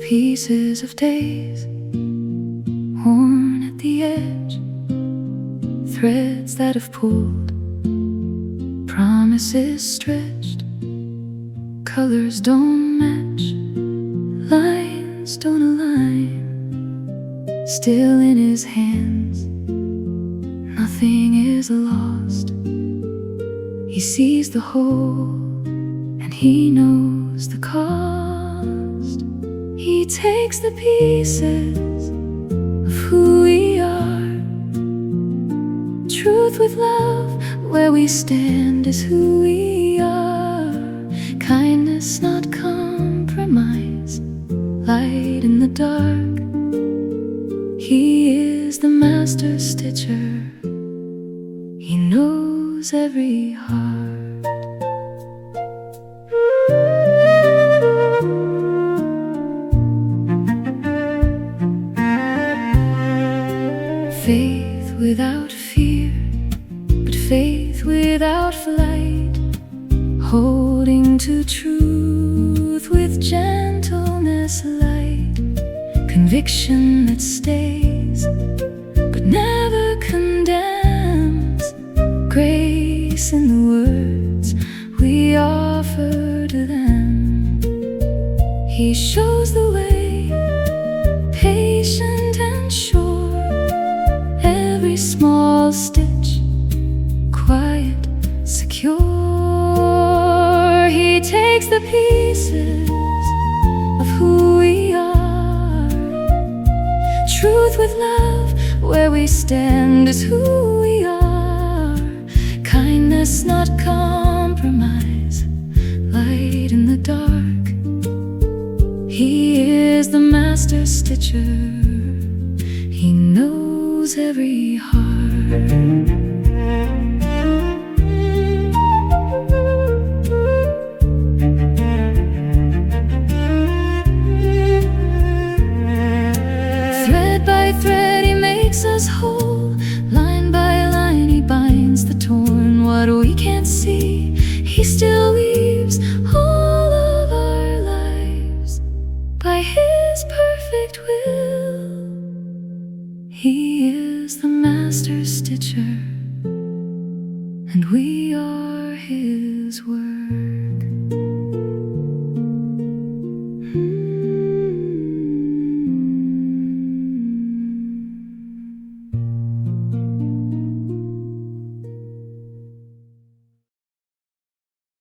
Pieces of days worn at the edge, threads that have pulled, promises stretched. Colors don't match, lines don't align. Still in his hands, nothing is lost. He sees the whole, and he knows the cost. He takes the pieces of who we are. Truth with love, where we stand is who we are. Kindness, not compromise, light in the dark. He is the master stitcher. He knows every heart. Faith without fear, but faith without flight. Holding to truth with gentleness light. Conviction that stays, but never condemns. Grace in the words we offer to them. He shows the way, patient and sure. Every small stitch, quiet, secure. He takes the pieces of who we are. Truth with love, where we stand is who we are. Kindness, not compromise, light in the dark. He is the master stitcher. He knows every heart. Thread, he makes us whole. Line by line, he binds the torn. What we can't see, he still weaves all of our lives by his perfect will. He is the master stitcher, and we